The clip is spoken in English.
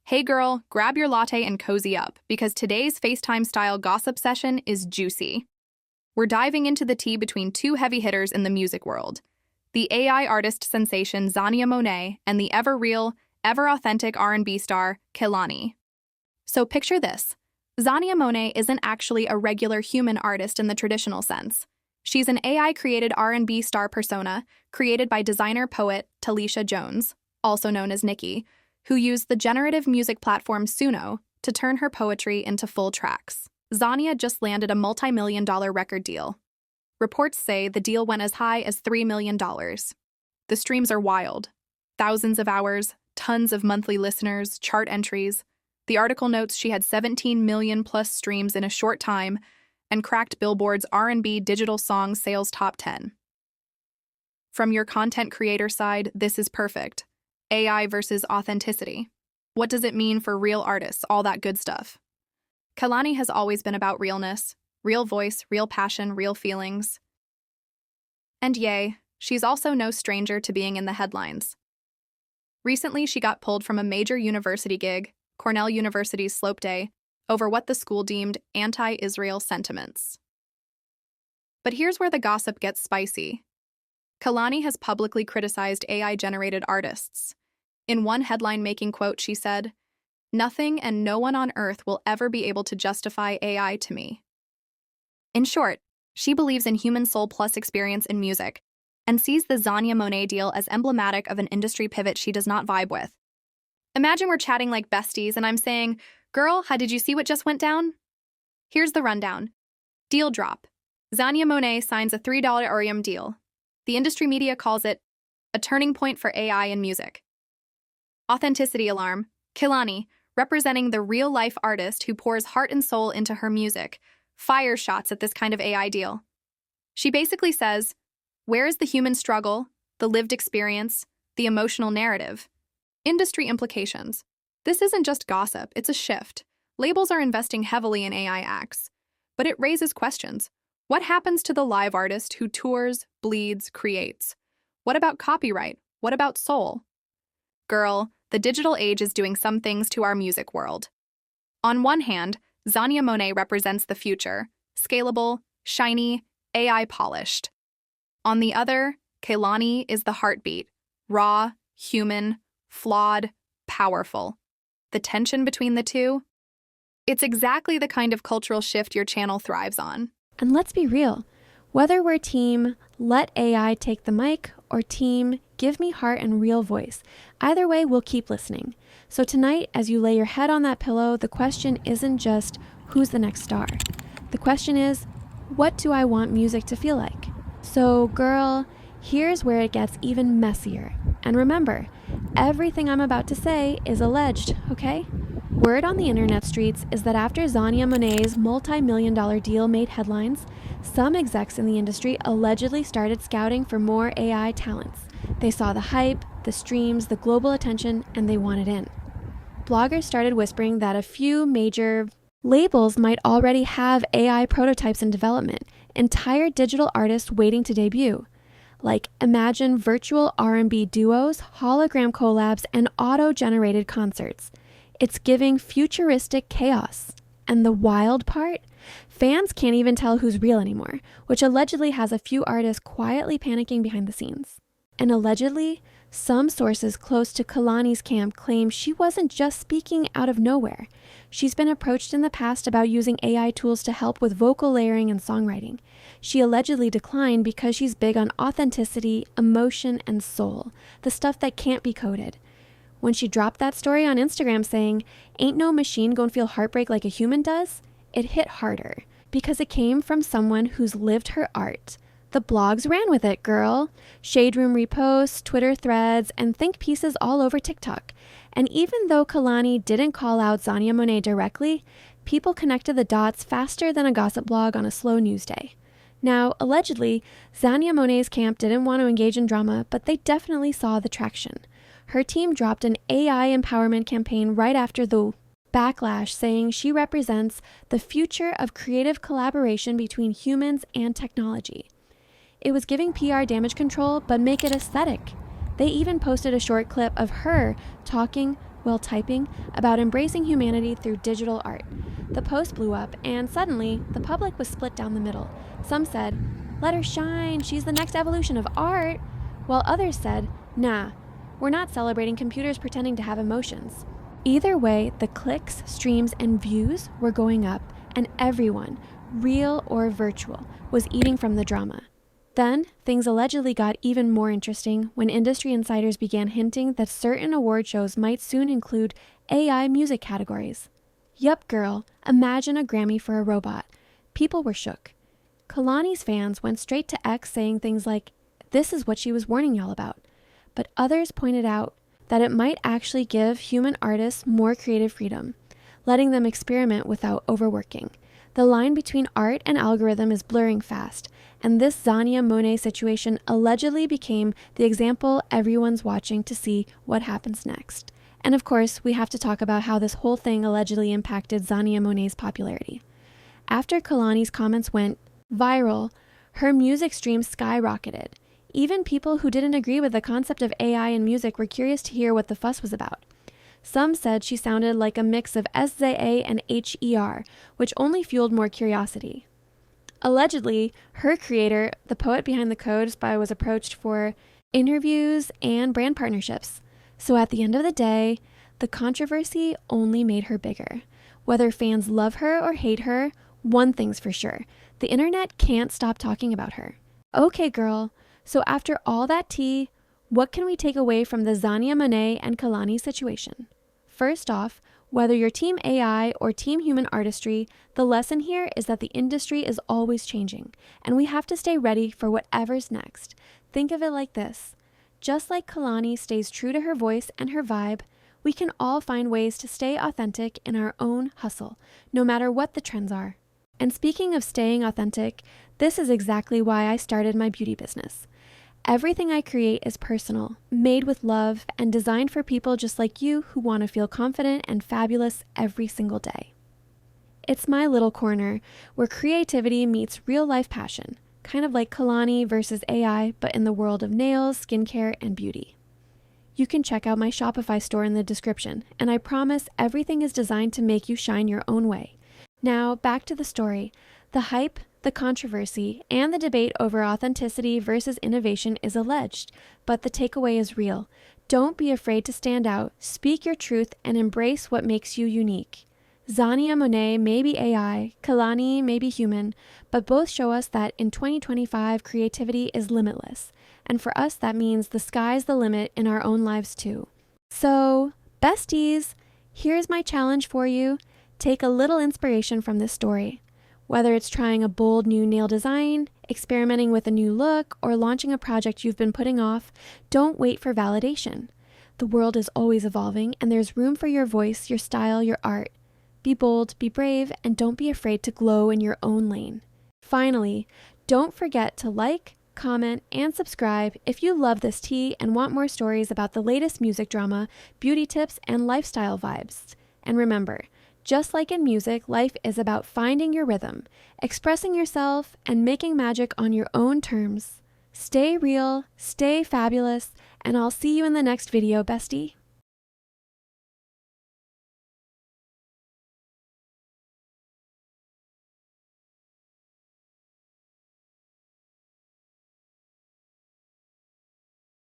Hey girl, grab your latte and cozy up, because today's FaceTime-style gossip session is juicy. We're diving into the tea between two heavy hitters in the music world: the AI artist sensation Xania Monet and the ever-real, ever-authentic R&B star Kehlani. So picture this. Xania Monet isn't actually a regular human artist in the traditional sense. She's an AI-created R&B star persona created by designer-poet Talisha Jones, also known as Nicki, who used the generative music platform Suno to turn her poetry into full tracks. Xania just landed a multi-million-dollar record deal. Reports say the deal went as high as $3 million. The streams are wild. Thousands of hours, tons of monthly listeners, chart entries. The article notes she had 17 million plus streams in a short time and cracked Billboard's R&B digital song sales top 10. From your content creator side, this is perfect. AI versus authenticity. What does it mean for real artists? All that good stuff. Kehlani has always been about realness, real voice, real passion, real feelings. And yay, she's also no stranger to being in the headlines. Recently, she got pulled from a major university gig, Cornell University's Slope Day, over what the school deemed anti-Israel sentiments. But here's where the gossip gets spicy. Kehlani has publicly criticized AI-generated artists. In one headline-making quote, she said, "Nothing and no one on earth will ever be able to justify AI to me." In short, she believes in human soul plus experience in music and sees the Xania Monet deal as emblematic of an industry pivot she does not vibe with. Imagine we're chatting like besties and I'm saying, "Girl, how did you see what just went down?" Here's the rundown. Deal drop. Xania Monet signs a $3 Orium deal. The industry media calls it a turning point for AI in music. Authenticity alarm. Kehlani, representing the real-life artist who pours heart and soul into her music, fires shots at this kind of AI deal. She basically says, where is the human struggle, the lived experience, the emotional narrative? Industry implications. This isn't just gossip, it's a shift. Labels are investing heavily in AI acts. But it raises questions. What happens to the live artist who tours, bleeds, creates? What about copyright? What about soul? Girl, the digital age is doing some things to our music world. On one hand, Xania Monet represents the future, scalable, shiny, AI polished. On the other, Kehlani is the heartbeat, raw, human, flawed, powerful. The tension between the two? It's exactly the kind of cultural shift your channel thrives on. And let's be real, whether we're team let AI take the mic or team give me heart and real voice, either way we'll keep listening. So tonight, as you lay your head on that pillow, the question isn't just who's the next star. The question is, what do I want music to feel like? So girl, here's where it gets even messier. And remember, everything I'm about to say is alleged, okay? Word on the internet streets is that after Xania Monet's multi-million-dollar deal made headlines, some execs in the industry allegedly started scouting for more AI talents. They saw the hype, the streams, the global attention, and they wanted in. Bloggers started whispering that a few major labels might already have AI prototypes in development, entire digital artists waiting to debut. Like, imagine virtual R&B duos, hologram collabs, and auto-generated concerts. It's giving futuristic chaos. And the wild part? Fans can't even tell who's real anymore, which allegedly has a few artists quietly panicking behind the scenes. And allegedly, some sources close to Kehlani's camp claim she wasn't just speaking out of nowhere. She's been approached in the past about using AI tools to help with vocal layering and songwriting. She allegedly declined because she's big on authenticity, emotion, and soul, the stuff that can't be coded. When she dropped that story on Instagram saying, "Ain't no machine gonna feel heartbreak like a human does," it hit harder because it came from someone who's lived her art. The blogs ran with it, girl. Shade Room reposts, Twitter threads, and think pieces all over TikTok. And even though Kehlani didn't call out Xania Monet directly, people connected the dots faster than a gossip blog on a slow news day. Now, allegedly, Xania Monet's camp didn't want to engage in drama, but they definitely saw the traction. Her team dropped an AI empowerment campaign right after the backlash, saying she represents the future of creative collaboration between humans and technology. It was giving PR damage control, but make it aesthetic. They even posted a short clip of her talking while typing about embracing humanity through digital art. The post blew up, and suddenly, the public was split down the middle. Some said, "Let her shine, she's the next evolution of art," while others said, "Nah, we're not celebrating computers pretending to have emotions." Either way, the clicks, streams, and views were going up, and everyone, real or virtual, was eating from the drama. Then, things allegedly got even more interesting when industry insiders began hinting that certain award shows might soon include AI music categories. Yup, girl, imagine a Grammy for a robot. People were shook. Kehlani's fans went straight to X saying things like, "This is what she was warning y'all about." But others pointed out that it might actually give human artists more creative freedom, letting them experiment without overworking. The line between art and algorithm is blurring fast, and this Xania Monet situation allegedly became the example everyone's watching to see what happens next. And of course, we have to talk about how this whole thing allegedly impacted Xania Monet's popularity. After Kehlani's comments went viral, her music streams skyrocketed. Even people who didn't agree with the concept of AI in music were curious to hear what the fuss was about. Some said she sounded like a mix of SZA and HER, which only fueled more curiosity. Allegedly, her creator, the poet behind the code, was approached for interviews and brand partnerships. So at the end of the day, the controversy only made her bigger. Whether fans love her or hate her, one thing's for sure: the internet can't stop talking about her. Okay, girl, so after all that tea, what can we take away from the Xania Monet and Kehlani situation? First off, whether you're team AI or team human artistry, the lesson here is that the industry is always changing, and we have to stay ready for whatever's next. Think of it like this: just like Kehlani stays true to her voice and her vibe, we can all find ways to stay authentic in our own hustle, no matter what the trends are. And speaking of staying authentic, this is exactly why I started my beauty business. Everything I create is personal, made with love, and designed for people just like you who want to feel confident and fabulous every single day. It's my little corner where creativity meets real-life passion, kind of like Kehlani versus AI, but in the world of nails, skincare, and beauty. You can check out my Shopify store in the description, and I promise everything is designed to make you shine your own way. Now, back to the story. The hype, the controversy, and the debate over authenticity versus innovation is alleged, but the takeaway is real. Don't be afraid to stand out, speak your truth, and embrace what makes you unique. Xania Monet may be AI, Kehlani may be human, but both show us that in 2025, creativity is limitless. And for us, that means the sky's the limit in our own lives too. So, besties, here's my challenge for you. Take a little inspiration from this story. Whether it's trying a bold new nail design, experimenting with a new look, or launching a project you've been putting off, don't wait for validation. The world is always evolving, and there's room for your voice, your style, your art. Be bold, be brave, and don't be afraid to glow in your own lane. Finally, don't forget to like, comment, and subscribe if you love this tea and want more stories about the latest music drama, beauty tips, and lifestyle vibes. And remember, just like in music, life is about finding your rhythm, expressing yourself, and making magic on your own terms. Stay real, stay fabulous, and I'll see you in the next video, bestie.